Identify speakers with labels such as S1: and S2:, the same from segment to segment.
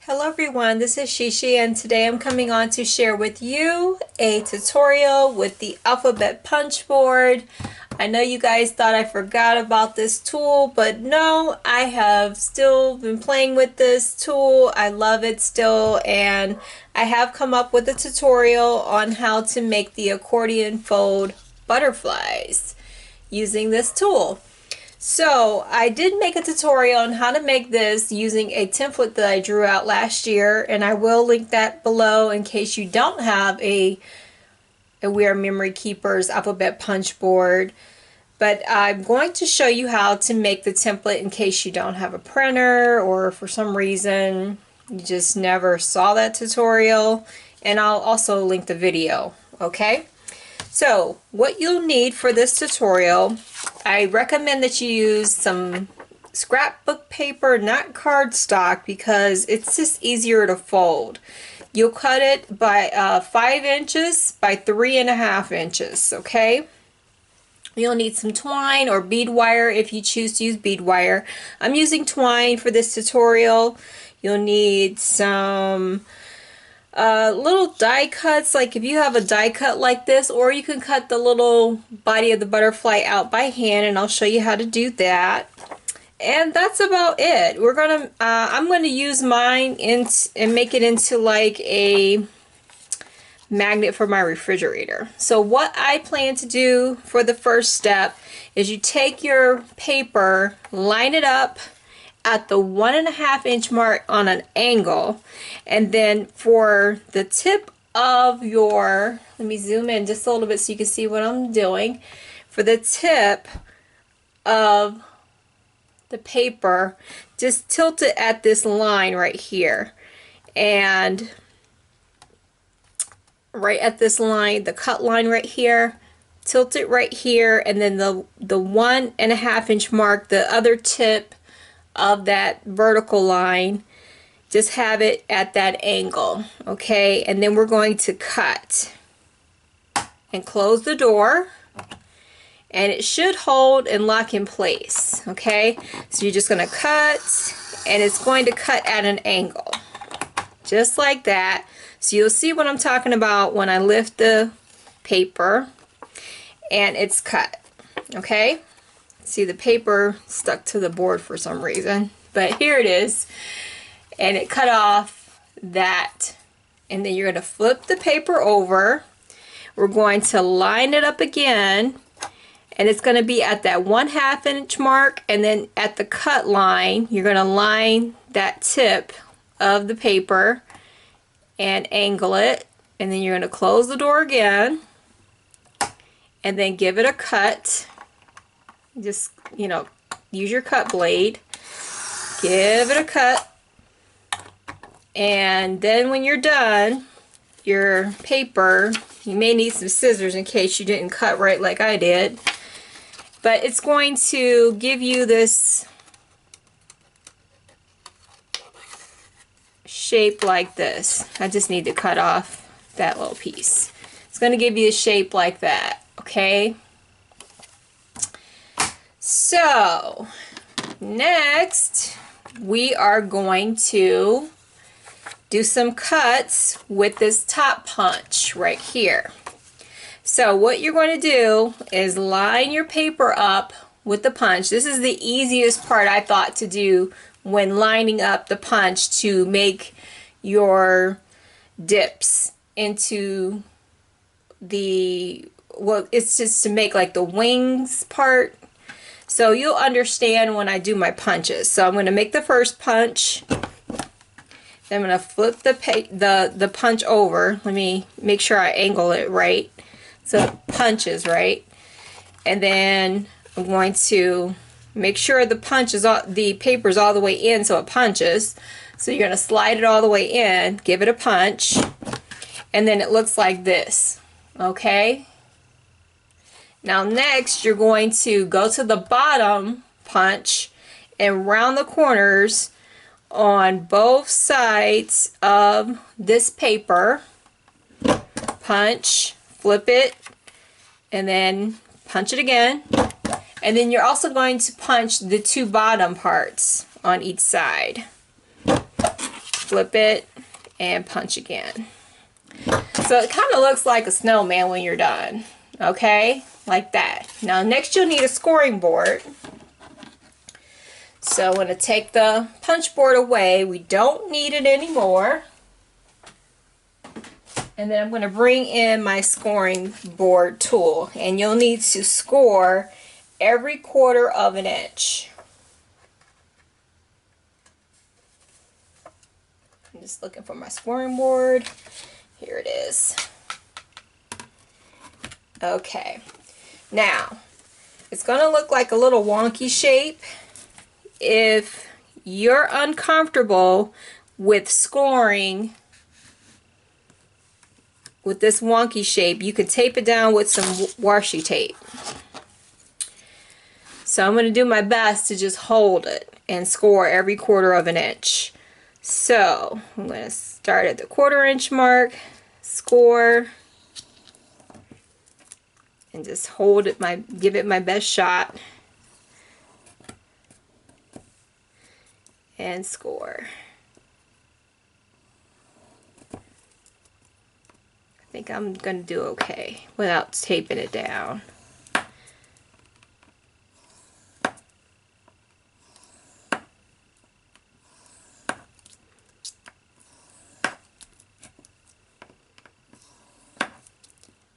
S1: Hello everyone, this is Sheshe and today I'm coming on to share with you a tutorial with the alphabet punch board. I know you guys thought I forgot about this tool, but no, I have still been playing with this tool. I love it still, and I have come up with a tutorial on how to make the accordion fold butterflies using this tool. So I did make a tutorial on how to make this using a template that I drew out last year, and I will link that below in case you don't have a We Are Memory Keepers alphabet punch board. But I'm going to show you how to make the template in case you don't have a printer or for some reason you just never saw that tutorial, and I'll also link the video, okay? So what you'll need for this tutorial, I recommend that you use some scrapbook paper, not cardstock, because it's just easier to fold. You'll cut it by 5 inches by 3.5 inches, okay? You'll need some twine or bead wire if you choose to use bead wire. I'm using twine for this tutorial. You'll need some little die cuts, like if you have a die cut like this, or you can cut the little body of the butterfly out by hand, and I'll show you how to do that. And that's about it. I'm gonna use mine and make it into like a magnet for my refrigerator. So what I plan to do for the first step is you take your paper, line it up at the 1.5 inch mark on an angle, and then for the tip of your, let me zoom in just a little bit so you can see what I'm doing. For the tip of the paper, just tilt it at this line right here, and right at this line, the cut line right here, tilt it right here, and then the 1.5 inch mark, the other tip of that vertical line, just have it at that angle, okay? And then we're going to cut and close the door, and it should hold and lock in place, okay? So you're just going to cut, and it's going to cut at an angle just like that. So you'll see what I'm talking about when I lift the paper and it's cut, okay? See, the paper stuck to the board for some reason, but here it is, and it cut off that. And then you're going to flip the paper over. We're going to line it up again, and it's going to be at that 1/2 inch mark, and then at the cut line you're going to line that tip of the paper and angle it, and then you're going to close the door again and then give it a cut. Just, you know, use your cut blade, give it a cut, and then when you're done, your paper, you may need some scissors in case you didn't cut right like I did, but it's going to give you this shape like this. I just need to cut off that little piece. It's going to give you a shape like that, okay? So next we are going to do some cuts with this top punch right here. So what you're going to do is line your paper up with the punch. This is the easiest part, I thought, to do when lining up the punch to make your dips into the, well, it's just to make like the wings part. So you'll understand when I do my punches. So I'm going to make the first punch. Then I'm going to flip the punch over. Let me make sure I angle it right so it punches right. And then I'm going to make sure the paper's all the way in so it punches. So you're going to slide it all the way in, give it a punch, and then it looks like this, okay? Now next you're going to go to the bottom punch and round the corners on both sides of this paper. Punch, flip it, and then punch it again. And then you're also going to punch the 2 bottom parts on each side. flip it and punch again. So it kind of looks like a snowman when you're done. Okay, like that. Now next you'll need a scoring board. So I'm going to take the punch board away. We don't need it anymore. And then I'm going to bring in my scoring board tool. And you'll need to score every 1/4 of an inch. I'm just looking for my scoring board. Here it is. Okay. Now, it's going to look like a little wonky shape. If you're uncomfortable with scoring with this wonky shape, you can tape it down with some washi tape. So I'm going to do my best to just hold it and score every 1/4 of an inch. So I'm going to start at the 1/4 inch mark, score, and just hold it, give it my best shot, and score. I think I'm going to do okay without taping it down.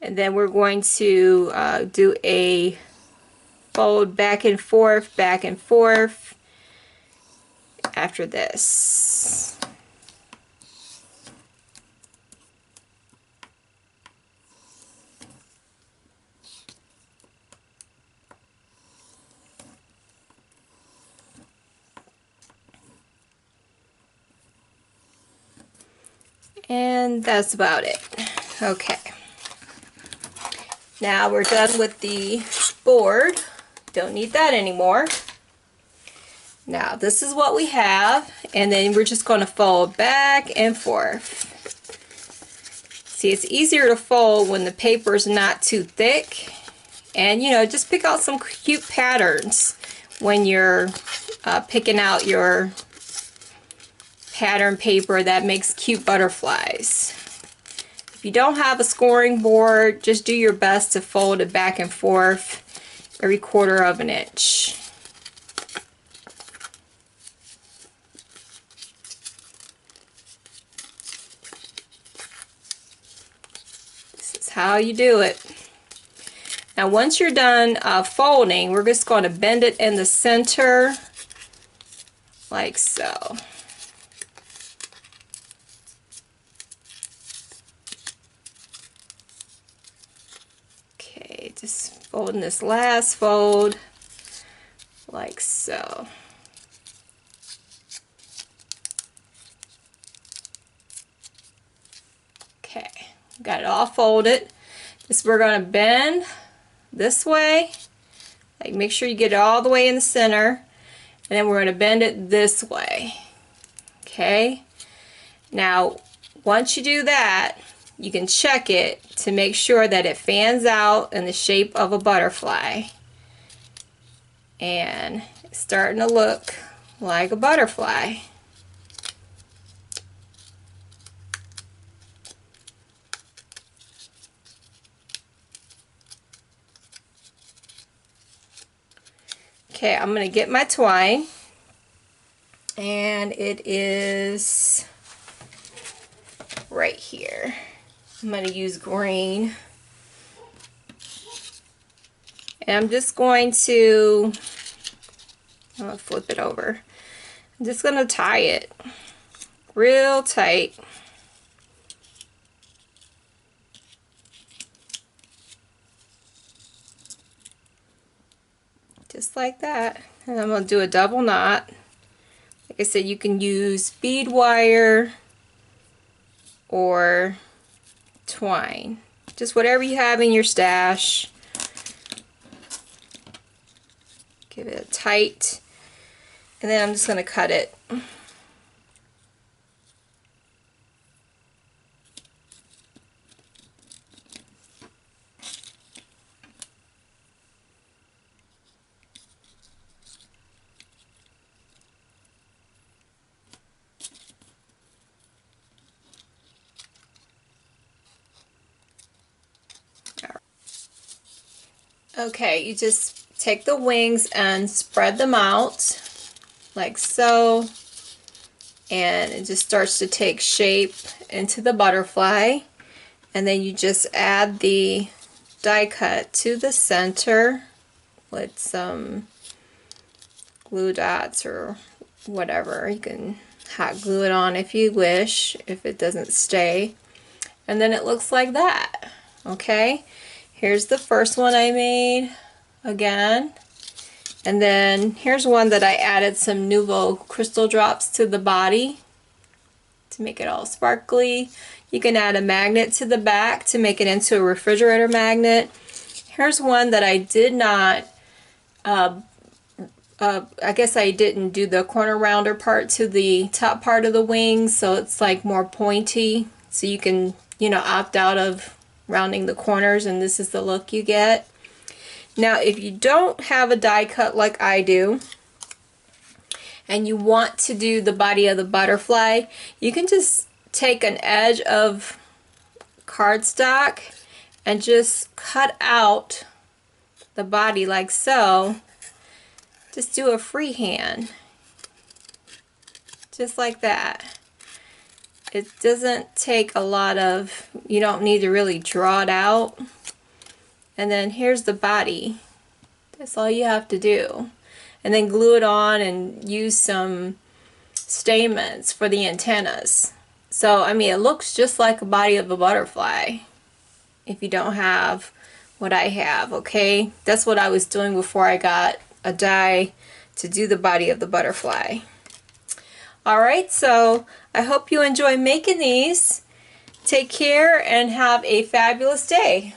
S1: And then we're going to do a fold back and forth after this. And that's about it. Okay. Now we're done with the board. Don't need that anymore. Now this is what we have, and then we're just going to fold back and forth. See, it's easier to fold when the paper's not too thick, and you know, just pick out some cute patterns when you're picking out your pattern paper that makes cute butterflies. If you don't have a scoring board, just do your best to fold it back and forth every 1/4 of an inch. This is how you do it. Now once you're done folding, we're just going to bend it in the center like so. Okay, just folding this last fold like so. Okay, got it all folded. This we're going to bend this way, like make sure you get it all the way in the center, and then we're going to bend it this way. Okay, now once you do that, you can check it to make sure that it fans out in the shape of a butterfly, and it's starting to look like a butterfly. Okay, I'm going to get my twine, and it is right here. I'm going to use green, and I'm just going to, I'm going to flip it over. I'm just going to tie it real tight. Just like that. And I'm going to do a double knot. Like I said, you can use bead wire or twine. Just whatever you have in your stash. Give it a tight. And then I'm just going to cut it. Okay, you just take the wings and spread them out like so, and it just starts to take shape into the butterfly, and then you just add the die cut to the center with some glue dots or whatever. You can hot glue it on if you wish, if it doesn't stay, and then it looks like that. Okay, here's the first one I made again, and then here's one that I added some Nouveau crystal drops to the body to make it all sparkly. You can add a magnet to the back to make it into a refrigerator magnet. Here's one that I did not I guess I didn't do the corner rounder part to the top part of the wings, so it's like more pointy, so you can, you know, opt out of rounding the corners, and this is the look you get. Now if you don't have a die cut like I do and you want to do the body of the butterfly, you can just take an edge of cardstock and just cut out the body like so. Just do a freehand, just like that. It doesn't take a lot of, you don't need to really draw it out. And then here's the body. That's all you have to do. And then glue it on and use some stamens for the antennas. So, I mean, it looks just like a body of a butterfly if you don't have what I have, okay? That's what I was doing before I got a die to do the body of the butterfly. Alright, so I hope you enjoy making these. Take care and have a fabulous day.